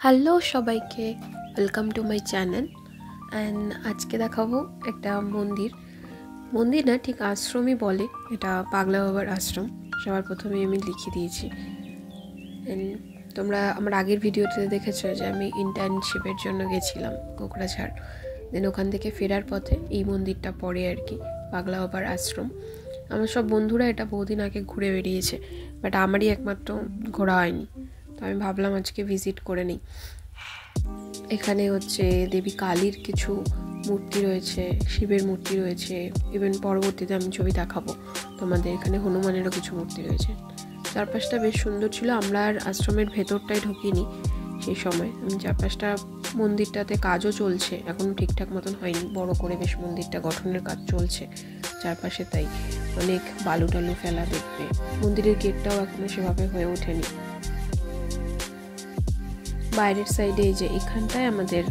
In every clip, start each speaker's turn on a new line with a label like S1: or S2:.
S1: Hello সবাইকে, welcome to my channel. And আজকে দেখাবো একটা মন্দির না, ঠিক আশ্রমই বলে, এটা পাগলা বাবার আশ্রম। সবার প্রথমে আমি লিখে দিয়েছি। অ্যান্ড তোমরা আমার আগের ভিডিওতে দেখেছো যে আমি ইন্টার্নশিপের জন্য গেছিলাম কোকড়াঝাড়। দেন ওখান থেকে ফেরার পথে এই মন্দিরটা পড়ে আর কি, পাগলা বাবার আশ্রম। আমার সব বন্ধুরা এটা বহুদিন আগে ঘুরে বেরিয়েছে, বাট আমারই একমাত্র ঘোরা হয়নি। তো আমি ভাবলাম আজকে ভিজিট করে নিই। এখানে হচ্ছে দেবী কালীর কিছু মূর্তি রয়েছে, শিবের মূর্তি রয়েছে, ইভেন পরবর্তীতে আমি ছবি দেখাবো তোমাদের। এখানে হনুমানেরও কিছু মূর্তি রয়েছে। চারপাশটা বেশ সুন্দর ছিল। আমরা আর আশ্রমের ভেতরটায় ঢুকিনি সেই সময়। চারপাশটা, মন্দিরটাতে কাজও চলছে, এখনও ঠিকঠাক মতন হয়নি, বড় করে বেশ মন্দিরটা গঠনের কাজ চলছে চারপাশে, তাই অনেক বালু টালু ফেলা দেখবে। মন্দিরের গেটটাও এখনো সেভাবে হয়ে ওঠেনি। বাইরের সাইডে এই যে এখানটায় আমাদের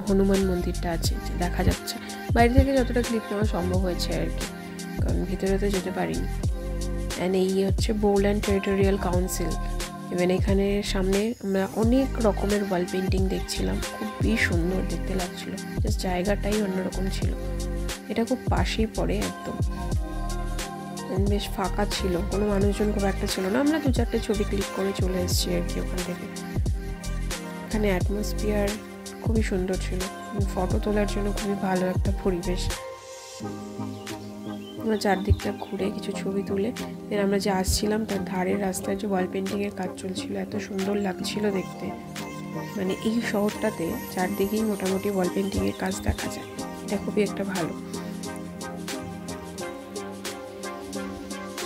S1: হনুমান মন্দিরটা আছে, যে দেখা যাচ্ছে। বাইরে থেকে যতটা ক্লিপ নেওয়া সম্ভব হয়েছে আর কি, কারণ ভিতরে তো যেতে পারিনি। অ্যান্ড এই হচ্ছে বোল্যান্ড টেরিটোরিয়াল কাউন্সিল। ইভেন এখানে সামনে আমরা অনেক রকমের ওয়াল পেন্টিং দেখছিলাম, খুবই সুন্দর দেখতে লাগছিল। জাস্ট জায়গাটাই অন্যরকম ছিল। এটা খুব পাশেই পড়ে একদম, বেশ ফাঁকা ছিল, কোনো মানুষজন খুব একটা ছিল না। আমরা 2-4টে ছবি ক্লিক করে চলে এসেছি আর কি ওখান থেকে। এখানে অ্যাটমসফিয়ার খুবই সুন্দর ছিল, ফটো তোলার জন্য খুবই ভালো একটা পরিবেশ। আমরা চারদিকটা ঘুরে কিছু ছবি তুলে এর আমরা যে আসছিলাম তার ধারের রাস্তায় যে ওয়াল পেন্টিংয়ের কাজ চলছিল, এত সুন্দর লাগছিল দেখতে। মানে এই শহরটাতে চারদিকেই মোটামুটি ওয়াল পেন্টিংয়ের কাজ দেখা যায়, এটা খুবই একটা ভালো।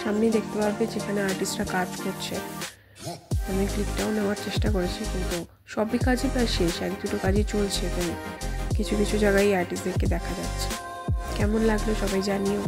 S1: সামনেই দেখতে পারবে যেখানে আর্টিস্টরা কাজ করছে। আমি ক্লিপটাও নেওয়ার চেষ্টা করেছি, কিন্তু সবই কাজই প্রায় শেষ, 1-2টো কাজই চলছে, তাই কিছু কিছু জায়গায় আর্টিস্টদেরকে দেখা যাচ্ছে। কেমন লাগলো সবাই জানিও।